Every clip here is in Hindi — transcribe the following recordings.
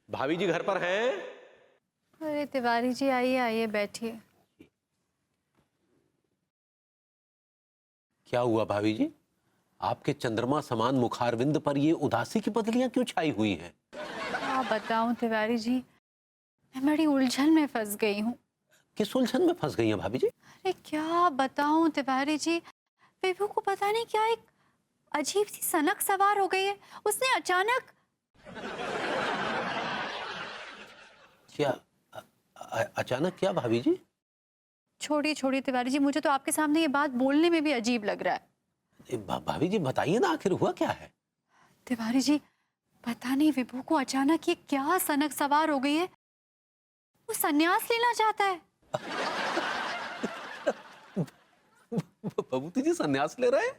भाभी जी घर पर हैं? अरे तिवारी जी, आइए आइए, बैठिए। क्या हुआ भाभी जी? आपके चंद्रमा समान मुखारविंद पर ये उदासी की पतलियां क्यों छाई हुई हैं? क्या बताऊं तिवारी जी, मैं बड़ी उलझन में फंस गई हूँ। किस उलझन में फंस गई हैं भाभी जी? अरे क्या बताऊं तिवारी जी, विभू को पता नहीं क्या एक अजीब सी सनक सवार हो गई है। उसने अचानक क्या अचानक क्या भाभी जी? छोड़ी छोड़ी तिवारी जी, मुझे तो आपके सामने ये बात बोलने में भी अजीब लग रहा है। भाभी जी बताइए ना, आखिर हुआ क्या है? तिवारी जी, पता नहीं विभू को अचानक ये क्या सनक सवार हो गई है। वो संन्यास लेना चाहता है। बबूती जी संन्यास ले रहे हैं?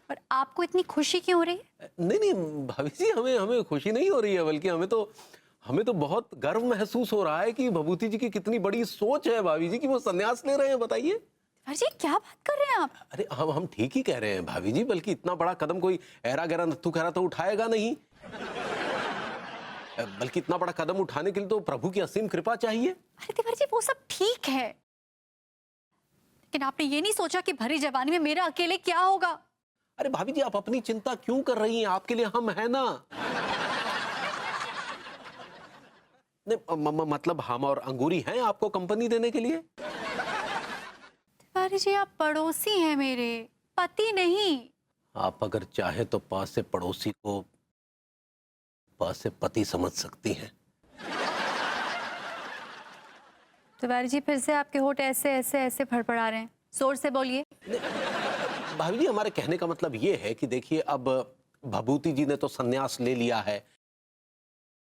पर आपको इतनी खुशी क्यों हो रही है? नहीं नहीं भाभी जी, हमें हमें खुशी नहीं हो रही है, बल्कि हमें तो बहुत गर्व महसूस हो रहा है कि बबूती जी की कितनी बड़ी सोच है भाभी जी कि वो संन्यास ले रहे हैं। बताइए। तिवारी जी, क्या बात कर रहे हैं आप? अरे हम ठीक ही कह रहे हैं भाभी जी, बल्कि इतना बड़ा कदम कोई ऐरा गैरा नत्थु खैरा तो उठाएगा नहीं, बल्कि इतना बड़ा कदम उठाने के लिए तो प्रभु की असीम कृपा चाहिए। अरे तिवारी जी, वो सब ठीक है, लेकिन आपने ये नहीं सोचा कि भरी जवानी में मेरा अकेले क्या होगा? अरे भाभी जी, आप अपनी चिंता क्यों कर रही हैं? आपके लिए हम हैं ना। नहीं मतलब हम और अंगूरी हैं आपको कंपनी देने के लिए। तिवारी जी, आप पड़ोसी हैं मेरे, पति नहीं। आप अगर चाहे तो पास से पड़ोसी को पास से पति समझ सकती हैं। तिवारी जी, फिर से आपके होठ ऐसे ऐसे ऐसे फड़फड़ा रहे हैं, जोर से बोलिए। भाभी जी, हमारे कहने का मतलब ये है कि देखिए, अब भभूति जी ने तो संन्यास ले लिया है,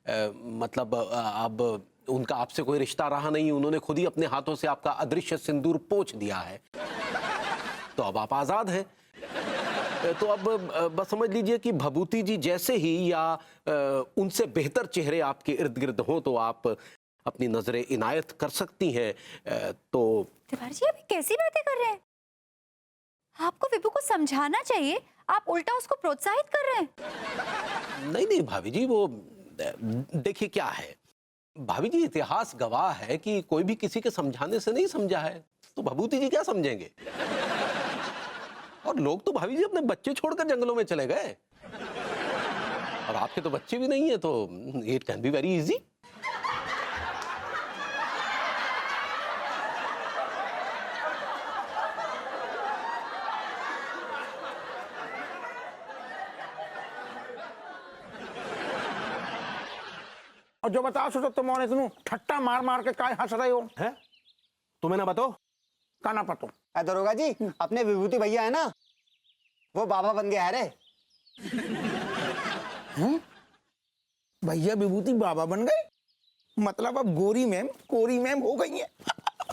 मतलब अब उनका आपसे कोई रिश्ता रहा नहीं, उन्होंने खुद ही अपने हाथों से आपका अदृश्य सिंदूर पोंछ दिया है, तो अब आप आजाद हैं। तो अब बस समझ लीजिए कि भभूति जी जैसे ही या उनसे बेहतर चेहरे आपके इर्द गिर्द हों तो आप अपनी नजरें इनायत कर सकती हैं। तो तिवारी जी, आप कैसी बातें कर रहे हैं? आपको विभू को समझाना चाहिए, आप उल्टा उसको प्रोत्साहित कर रहे हैं। नहीं नहीं भाभी जी, वो देखिए क्या है, भाभी जी इतिहास गवाह है कि कोई भी किसी के समझाने से नहीं समझा है, तो भभूति जी क्या समझेंगे? और लोग तो भाभी जी अपने बच्चे छोड़कर जंगलों में चले गए, और आपके तो बच्चे भी नहीं है, तो it can be very easy. और जो बताओ सो तुम और इतनू ठट्टा मार मार के काय हंस रहे हो हैं? तुम्हें ना बताओ का ना पतो। दरोगा जी, अपने विभूति भैया है ना, वो बाबा बन गया है रे। भैया विभूति बाबा बन गए, मतलब अब गोरी मैम कोरी मैम हो गई है।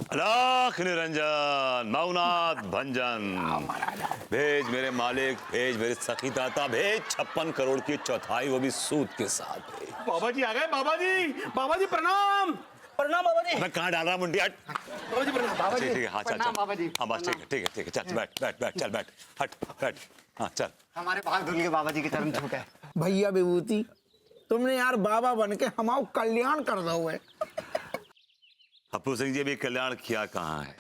अलख निरंजन मौनाथ भंजन, भेज मेरे मालिक, भेज मेरे सखी दाता, भेज 56 करोड़ की चौथाई, वो भी सूद के साथ। बाबा जी आ गए। बाबा जी प्रणाम। प्रणाम बाबा जी। मैं कहाँ डाल रहा मुंडी? हट बाबा जी प्रणाम। बाबा ठीक है, हाँ चल चल, बाबा जी। हाँ बस ठीक है चल, बैठ बैठ बैठ, चल बैठ, हट बैठ, हाँ चल। हमारे भाग धुल के बाबा जी के चरण छूटे। भैया विभूति, तुमने यार बाबा बन के हमारा कल्याण कर दो है। हप्पू सिंह जी, अभी कल्याण किया कहाँ है?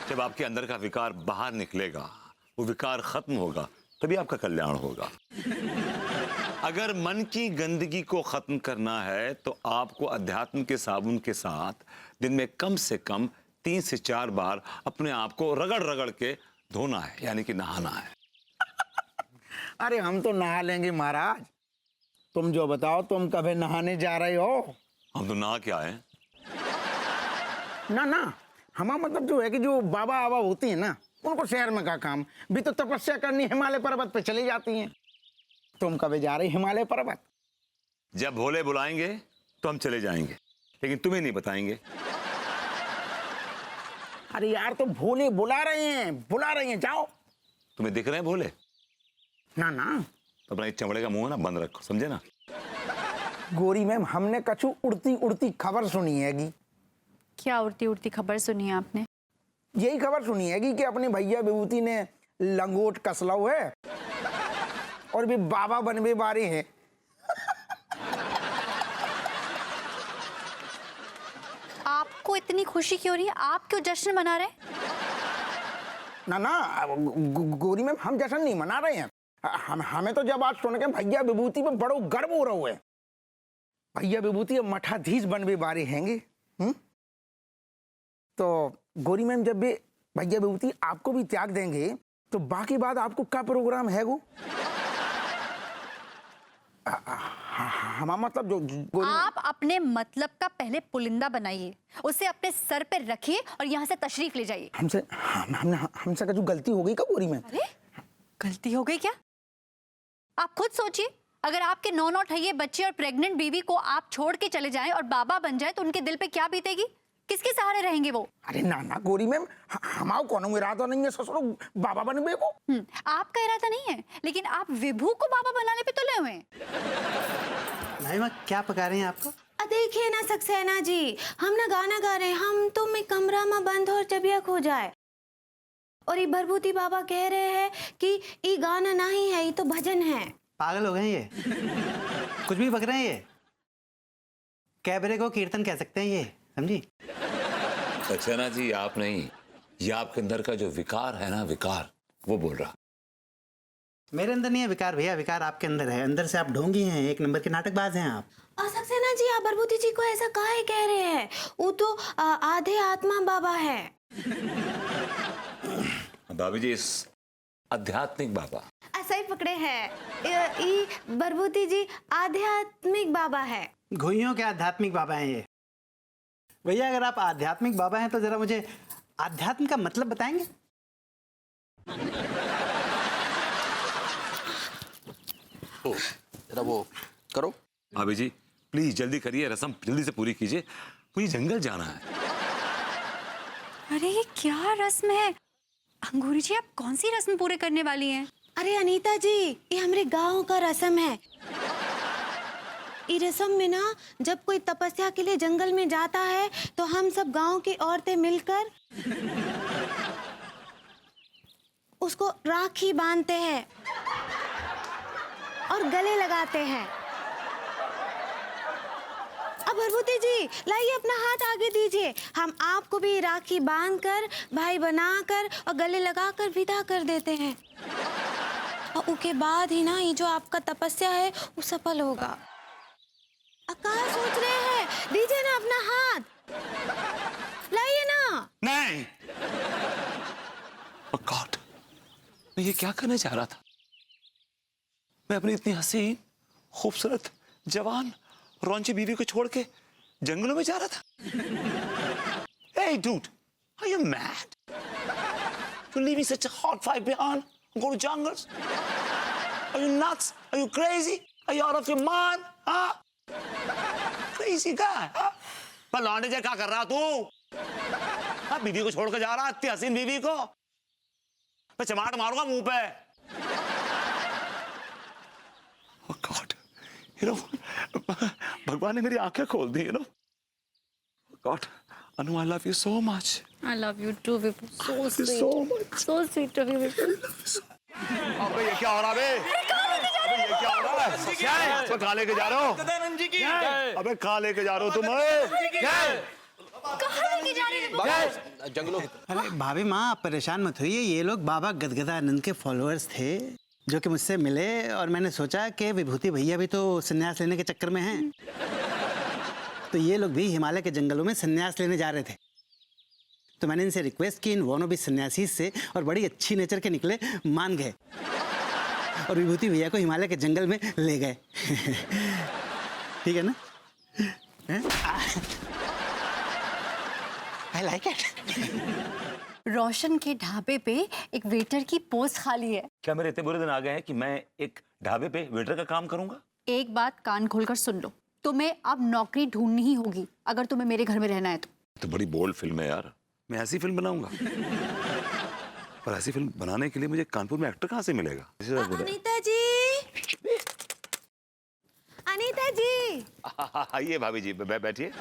जब आपके अंदर का विकार बाहर निकलेगा, वो विकार खत्म होगा, तभी आपका कल्याण होगा। अगर मन की गंदगी को खत्म करना है तो आपको अध्यात्म के साबुन के साथ दिन में कम से कम 3 से 4 बार अपने आप को रगड़ रगड़ के धोना है, यानी कि नहाना है। अरे हम तो नहा लेंगे महाराज, तुम जो बताओ, तुम कभी नहाने जा रहे हो? हम तो नहा के आए। ना हमारा मतलब जो है कि जो बाबा आबा होती है ना, उनको शहर में का काम, भी तो तपस्या करनी हिमालय पर्वत पे चली जाती हैं। तुम कभी जा रहे हिमालय पर्वत? जब भोले बुलाएंगे तो हम चले जाएंगे, लेकिन तुम्हें नहीं बताएंगे। अरे यार, तो भोले बुला रहे हैं, जाओ। तुम्हें दिख रहे हैं भोले? ना तो अपना चमड़े का मुंह ना बंद रखो, समझे ना? गोरी मैम, हमने कछु उड़ती उड़ती खबर सुनी हैगी। क्या उड़ती उड़ती खबर सुनी है आपने? यही खबर सुनी हैगी कि अपने भैया विभूति ने लंगोट कसलाऊ है और भी बाबा बनवे बारे हैं। आपको इतनी खुशी क्यों रही है? आप क्यों जश्न मना रहे हैं? ना गोरी मैम, हम जश्न नहीं मना रहे हैं। हमें तो जब आज सुन के भैया विभूति पे बड़ो गर्व हो रहा है। भैया विभूति अब मठाधीश बनवे बारे हैंगे। तो गोरी मैम, जब भी भैया विभूति आपको भी त्याग देंगे तो बाकी बात आपको क्या प्रोग्राम है वो? हमारा मतलब जो आप अपने मतलब का पहले पुलिंदा बनाइए, उसे अपने सर पे रखिए और यहाँ से तशरीफ ले जाइए। हमसे जो गलती हो गई क्या गोरी मैम? अरे गलती हो गई क्या? आप खुद सोचिए, अगर आपके 9 ठहिये बच्चे और प्रेग्नेंट बीवी को आप छोड़ के चले जाएं और बाबा बन जाए तो उनके दिल पे क्या बीतेगी? किसके सहारे रहेंगे वो? अरे ना गोरी मैम, हमारा कोनो इरादा नहीं है ससुरो बाबा बनने को। आपका इरादा नहीं है, लेकिन आप विभू को बाबा बनाने पे तुले हुए हैं। भाई माँ क्या पका रहे हैं आपको? देखिए ना सक्सेना जी, हम ना गाना गा रहे हैं। हम तो मैं कमरा में बंद और जबिया खो जाए, और ये भरभूति बाबा कह रहे हैं कि ये गाना नहीं है, ये तो भजन है। पागल हो गए ये? कुछ भी बक रहे हैं ये। कैबरे को कीर्तन कह सकते हैं ये, समझी? सक्सेना जी, आप नहीं, ये आपके अंदर का जो विकार है ना, विकार, वो बोल रहा। मेरे अंदर नहीं है विकार भैया, विकार आपके अंदर है। अंदर से आप ढोंगी हैं, 1 नंबर के नाटकबाज हैं आप। सक्सेना जी, आप भरभूति जी को ऐसा काहे कह रहे हैं? वो तो आधे आत्मा बाबा है। भाभी जी, इस आध्यात्मिक बाबा ऐसा ही पकड़े हैं। भरभूति जी आध्यात्मिक बाबा है। घुइयों के आध्यात्मिक बाबा हैं ये। भैया अगर आप आध्यात्मिक बाबा हैं तो जरा मुझे आध्यात्म का मतलब बताएंगे? जरा वो करो। भाभी जी प्लीज जल्दी करिए, रस्म जल्दी से पूरी कीजिए, मुझे जंगल जाना है। अरे ये क्या रस्म है? अंगूरी जी, आप कौन सी रस्म पूरे करने वाली हैं? अरे अनीता जी, ये हमारे गांव का रस्म है। इस रस्म में ना, जब कोई तपस्या के लिए जंगल में जाता है तो हम सब गांव की औरतें मिलकर उसको राखी बांधते हैं और गले लगाते हैं। अब भरभूति जी लाइए, अपना हाथ आगे दीजिए। हम आपको भी राखी बांधकर, भाई बनाकर और गले लगाकर विदा कर देते हैं। और उसके बाद ही ना ये जो आपका तपस्या है वो सफल होगा। कहाँ सोच रहे हैं? दीजिए ना अपना हाथ, लाइए ना। नहीं, oh God, मैं ये क्या करने जा रहा था? मैं अपनी इतनी हसीन, खूबसूरत, जवान, रौंची बीवी को छोड़ के जंगलों में जा रहा था। Hey dude, are you mad? You're leaving such a hot fight behind and go to jungles? Are you nuts? Are you crazy? Are you out of your mind? Huh? Crazy guy, huh? पर लौंडे जे क्या कर रहा तू? हाँ, बीवी को छोड़ के जा रहा, इतनी हसीन बीवी को। मैं चमाट मारूंगा मुंह पे। Oh God, you know, भगवान ने मेरी आंखें खोल दी, you know. Oh God, Anu, I love you so much. I love you too, Vipul. So I love you sweet. so much. So sweet of you, Vipul. अबे ये क्या हो रहा है? अबे ये क्या हो रहा है? क्या है? अबे कहाँ लेके जा रहे हो? अबे कहाँ लेके जा रहे हो तुम? कहाँ लेके जा रहे हैं? जंगलों की अरे भाभी माँ, आप परेशान मत होइए। ये लोग बाबा गदगदानंद के फॉलोअर्स थे जो कि मुझसे मिले, और मैंने सोचा कि विभूति भैया भी तो संन्यास लेने के चक्कर में हैं, तो ये लोग भी हिमालय के जंगलों में संन्यास लेने जा रहे थे। तो मैंने इनसे रिक्वेस्ट की, इन वो भी सन्यासी से, और बड़ी अच्छी नेचर के निकले, मान गए और विभूति भैया को हिमालय के जंगल में ले गए। ठीक है ना? I like it. रोशन के ढाबे पे एक वेटर की पोस्ट खाली है। क्या मेरे इतने बुरे दिन आ गए हैं कि मैं एक ढाबे पे वेटर का काम करूंगा? एक बात कान खोलकर सुन लो, तुम्हें अब नौकरी ढूंढनी ही होगी अगर तुम्हें मेरे घर में रहना है तो बड़ी बोल्ड फिल्म है यार, मैं ऐसी फिल्म बनाऊंगा। पर ऐसी फिल्म बनाने के लिए मुझे कानपुर में एक्टर कहाँ से मिलेगा? अनीता जी, अनीता जी, आइए भाभी जी, बैठिए।